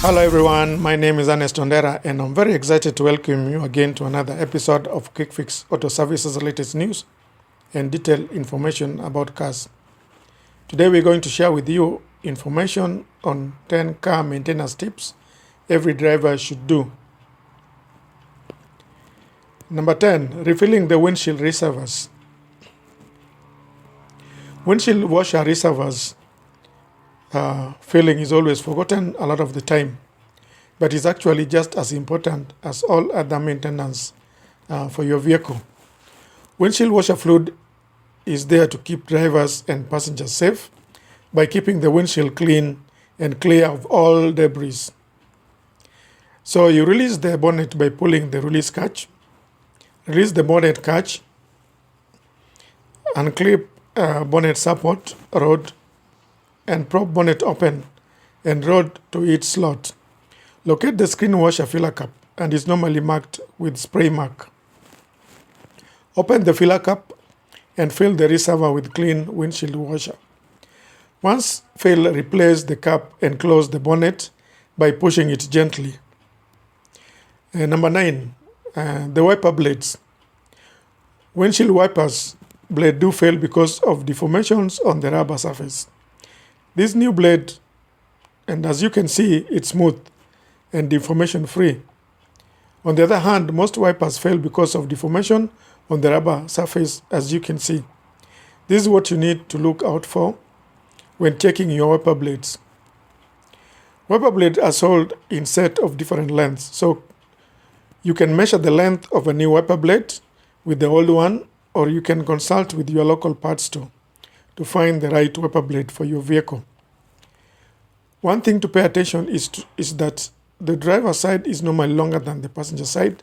Hello everyone, my name is Ernest Ondera and I'm very excited to welcome you again to another episode of Quick Fix Auto Services latest news and detailed information about cars. Today we're going to share with you information on 10 car maintenance tips every driver should do. Number 10, refilling the windshield reservoirs. Windshield washer reservoirs filling is always forgotten a lot of the time, but it's actually just as important as all other maintenance for your vehicle. Windshield washer fluid is there to keep drivers and passengers safe by keeping the windshield clean and clear of all debris. So you release the bonnet by pulling the release catch, release the bonnet catch, unclip bonnet support rod, and prop bonnet open and rod to each slot. Locate the screen washer filler cap and is normally marked with spray mark. Open the filler cap and fill the reservoir with clean windshield washer. Once filled, replace the cap and close the bonnet by pushing it gently. Number 9, the wiper blades. Windshield wipers blade do fail because of deformations on the rubber surface. This new blade, and as you can see, it's smooth and deformation free. On the other hand, most wipers fail because of deformation on the rubber surface, as you can see. This is what you need to look out for when checking your wiper blades. Wiper blades are sold in sets of different lengths, so you can measure the length of a new wiper blade with the old one, or you can consult with your local parts store to find the right wiper blade for your vehicle. One thing to pay attention is that the driver's side is normally longer than the passenger side,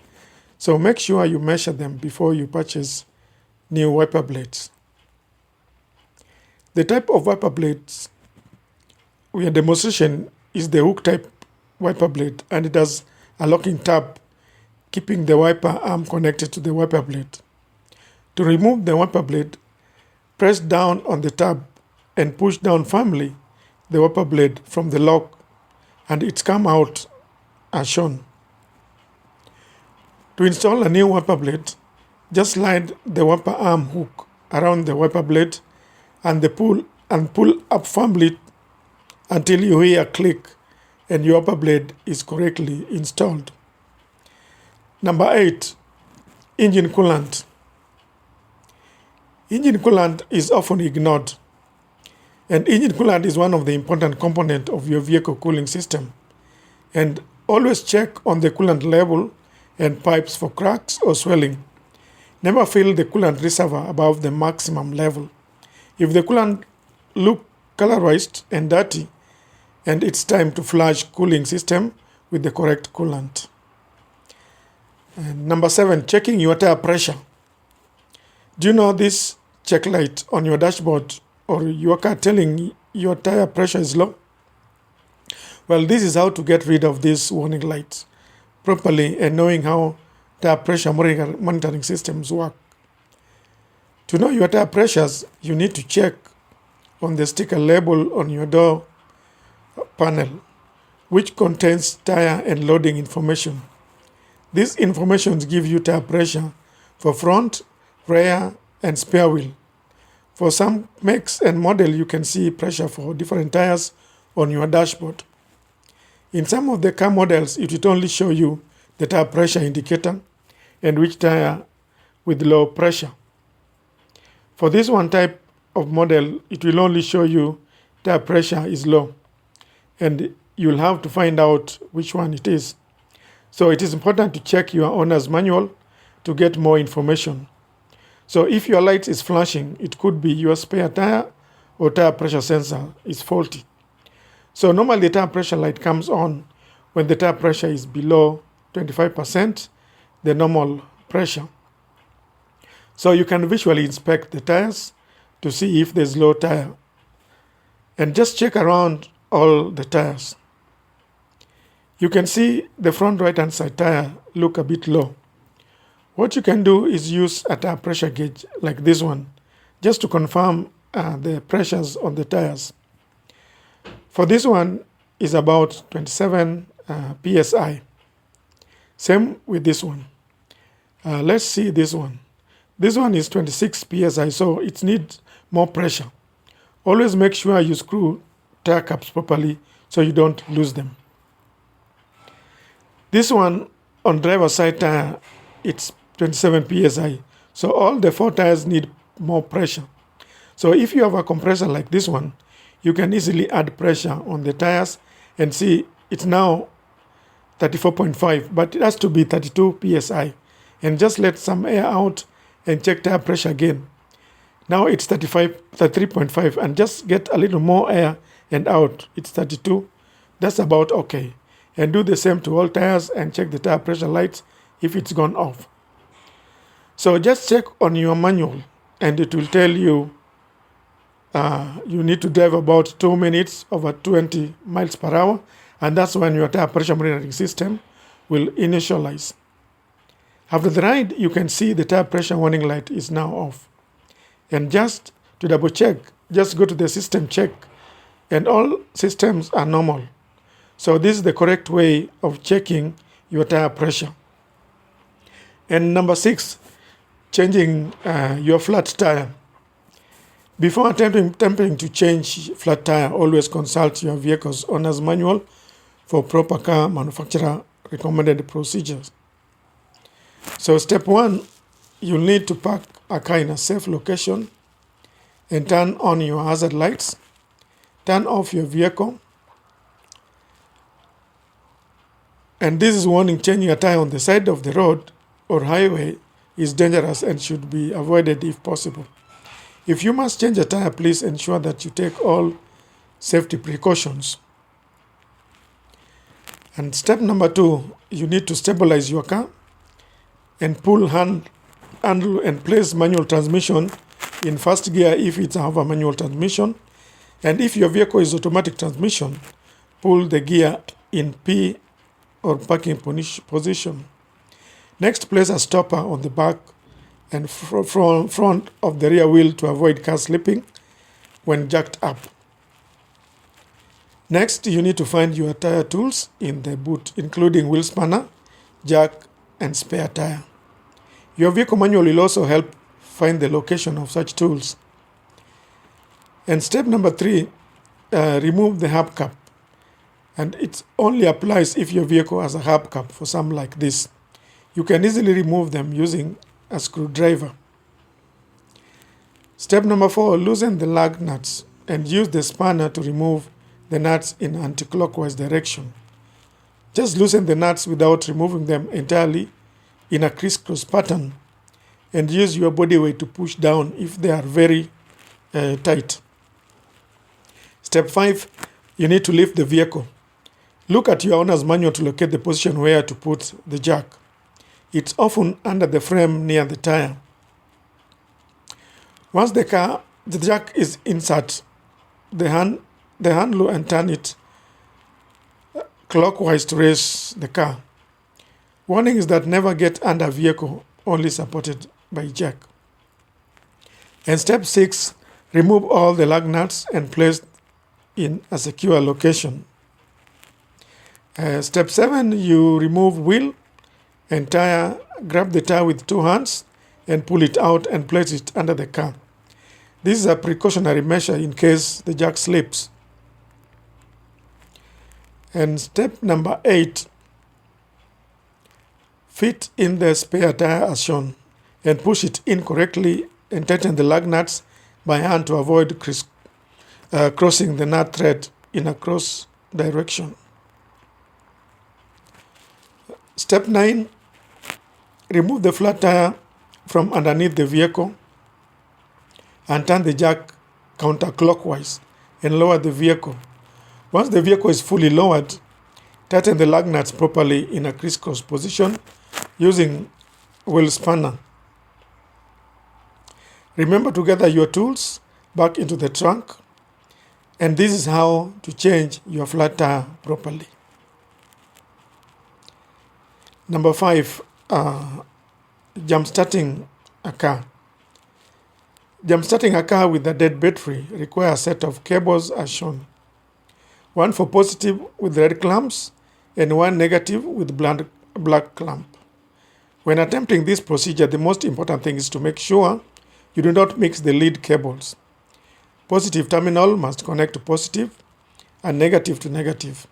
so make sure you measure them before you purchase new wiper blades. The type of wiper blades we are demonstrating is the hook type wiper blade, and it has a locking tab keeping the wiper arm connected to the wiper blade. To remove the wiper blade, press down on the tab and push down firmly the wiper blade from the lock, and it's come out as shown. To install a new wiper blade, just slide the wiper arm hook around the wiper blade and pull up firmly until you hear a click and your wiper blade is correctly installed. Number 8, engine coolant. Engine coolant is often ignored, and engine coolant is one of the important components of your vehicle cooling system. And always check on the coolant level and pipes for cracks or swelling. Never fill the coolant reservoir above the maximum level. If the coolant looks colorized and dirty, and it's time to flush cooling system with the correct coolant. And number 7, checking your tire pressure. Do you know this check light on your dashboard or your car telling your tire pressure is low? Well, this is how to get rid of these warning lights properly and knowing how tire pressure monitoring systems work. To know your tire pressures, you need to check on the sticker label on your door panel, which contains tire and loading information. These information gives you tire pressure for front, rear, and spare wheel. For some makes and model, you can see pressure for different tires on your dashboard. In some of the car models, it will only show you the tire pressure indicator and which tire with low pressure. For this one type of model, it will only show you tire pressure is low, and you'll have to find out which one it is. So it is important to check your owner's manual to get more information. So if your light is flashing, it could be your spare tire or tire pressure sensor is faulty. So normally the tire pressure light comes on when the tire pressure is below 25% the normal pressure. So you can visually inspect the tires to see if there's low tire, and just check around all the tires. You can see the front right hand side tire look a bit low. What you can do is use a tire pressure gauge like this one just to confirm the pressures on the tires. For this one, is about 27 psi. Same with this one. Let's see this one. This one is 26 psi, so it needs more pressure. Always make sure you screw tire caps properly so you don't lose them. This one on driver's side tire, it's 27 psi. So all the 4 tires need more pressure. So if you have a compressor like this one, you can easily add pressure on the tires and see it's now 34.5, but it has to be 32 psi. And just let some air out and check tire pressure again. Now it's 33.5, and just get a little more air and out. It's 32. That's about okay. And do the same to all tires and check the tire pressure lights if it's gone off. So just check on your manual and it will tell you you need to drive about 2 minutes over 20 miles per hour, and that's when your tire pressure monitoring system will initialize. After the ride, you can see the tire pressure warning light is now off. And just to double check, just go to the system check, and all systems are normal. So this is the correct way of checking your tire pressure. And number 6, changing your flat tire. Before attempting to change flat tire, always consult your vehicle's owner's manual for proper car manufacturer recommended procedures. So step 1, you'll need to park a car in a safe location and turn on your hazard lights. Turn off your vehicle. And this is warning: changing a tire on the side of the road or highway is dangerous and should be avoided if possible. If you must change a tire, please ensure that you take all safety precautions. And step number 2, you need to stabilize your car and pull handle and place manual transmission in first gear if it's a manual transmission. And if your vehicle is automatic transmission, pull the gear in P or parking position. Next, place a stopper on the back and front of the rear wheel to avoid car slipping when jacked up. Next, you need to find your tire tools in the boot, including wheel spanner, jack, and spare tire. Your vehicle manual will also help find the location of such tools. And step number 3, remove the hubcap. And it only applies if your vehicle has a hubcap, for some like this. You can easily remove them using a screwdriver. Step number 4, loosen the lug nuts and use the spanner to remove the nuts in anti-clockwise direction. Just loosen the nuts without removing them entirely in a crisscross pattern, and use your body weight to push down if they are very tight. Step 5, you need to lift the vehicle. Look at your owner's manual to locate the position where to put the jack. It's often under the frame near the tire. Once the jack is insert, the handle and turn it clockwise to raise the car. Warning is that never get under vehicle only supported by jack. And step 6, remove all the lug nuts and place in a secure location. Step 7, you remove wheel and tire. Grab the tire with 2 hands and pull it out and place it under the car. This is a precautionary measure in case the jack slips. And step number 8, fit in the spare tire as shown and push it in correctly and tighten the lug nuts by hand to avoid crossing the nut thread in a cross direction. Step 9, remove the flat tire from underneath the vehicle and turn the jack counterclockwise and lower the vehicle. Once the vehicle is fully lowered, tighten the lug nuts properly in a crisscross position using wheel spanner. Remember to gather your tools back into the trunk, and this is how to change your flat tire properly. Number 5, jump-starting a car. Jump-starting a car with a dead battery requires a set of cables as shown. one for positive with red clamps and one negative with black clamp. When attempting this procedure, the most important thing is to make sure you do not mix the lead cables. Positive terminal must connect to positive and negative to negative.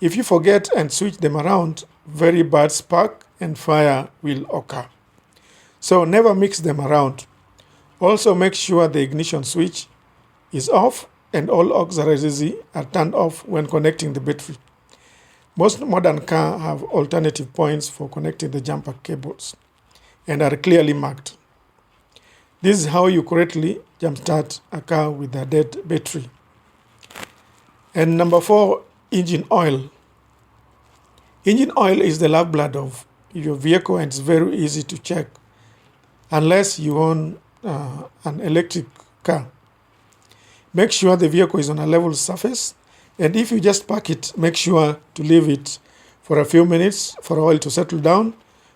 If you forget and switch them around, very bad spark and fire will occur. So never mix them around. Also make sure the ignition switch is off and all auxiliaries are turned off when connecting the battery. Most modern cars have alternative points for connecting the jumper cables and are clearly marked. This is how you correctly jumpstart a car with a dead battery. And number 4, engine oil. Engine oil is the lifeblood of your vehicle and it's very easy to check unless you own an electric car. Make sure the vehicle is on a level surface, and if you just park it, make sure to leave it for a few minutes for oil to settle down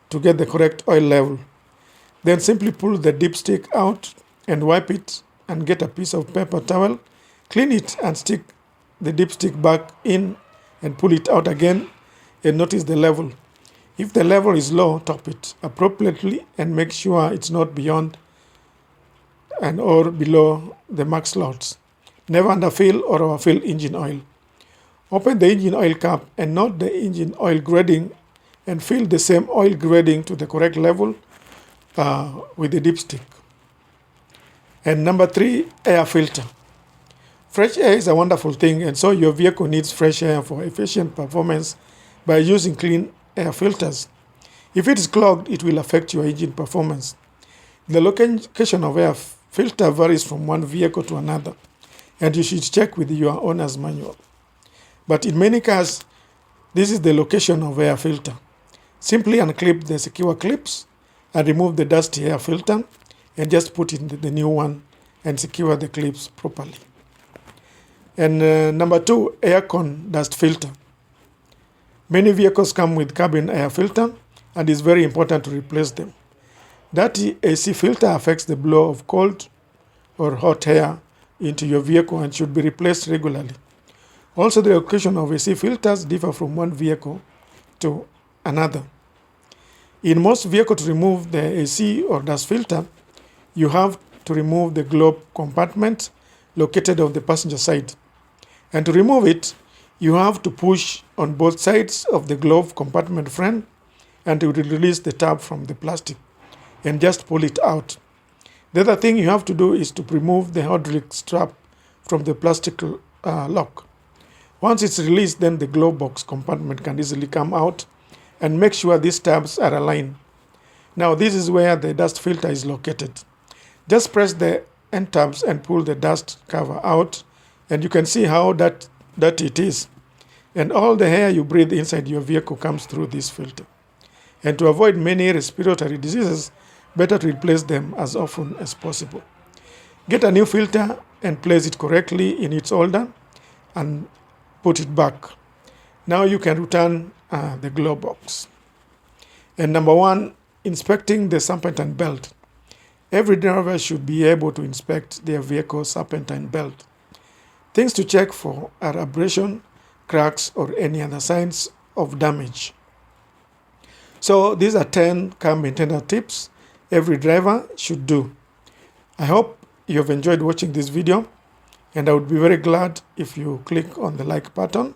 to get the correct oil level. Then simply pull the dipstick out and wipe it and get a piece of paper towel, clean it and stick the dipstick back in and pull it out again and notice the level. If the level is low, top it appropriately and make sure it's not beyond and or below the max slots. Never underfill or overfill engine oil. Open the engine oil cap and note the engine oil grading and fill the same oil grading to the correct level with the dipstick. And number 3, air filter. Fresh air is a wonderful thing, and so your vehicle needs fresh air for efficient performance by using clean air filters. If it is clogged, it will affect your engine performance. The location of air filter varies from one vehicle to another, and you should check with your owner's manual. But in many cars, this is the location of air filter. Simply unclip the secure clips and remove the dusty air filter and just put in the new one and secure the clips properly. And number 2, air con dust filter. Many vehicles come with cabin air filter and it's very important to replace them. Dirty AC filter affects the flow of cold or hot air into your vehicle and should be replaced regularly. Also, the location of AC filters differ from one vehicle to another. In most vehicles, to remove the AC or dust filter, you have to remove the glove compartment located on the passenger side. And to remove it, you have to push on both sides of the glove compartment frame and you will release the tab from the plastic and just pull it out. The other thing you have to do is to remove the hydraulic strap from the plastic lock. Once it's released, then the glove box compartment can easily come out, and make sure these tabs are aligned. Now this is where the dust filter is located. Just press the end tabs and pull the dust cover out, and you can see how dirty it is. And all the air you breathe inside your vehicle comes through this filter. And to avoid many respiratory diseases, better to replace them as often as possible. Get a new filter and place it correctly in its holder and put it back. Now you can return the glove box. And number 1, inspecting the serpentine belt. Every driver should be able to inspect their vehicle's serpentine belt. Things to check for are abrasion, cracks, or any other signs of damage. So these are 10 car maintenance tips every driver should do. I hope you have enjoyed watching this video, and I would be very glad if you click on the like button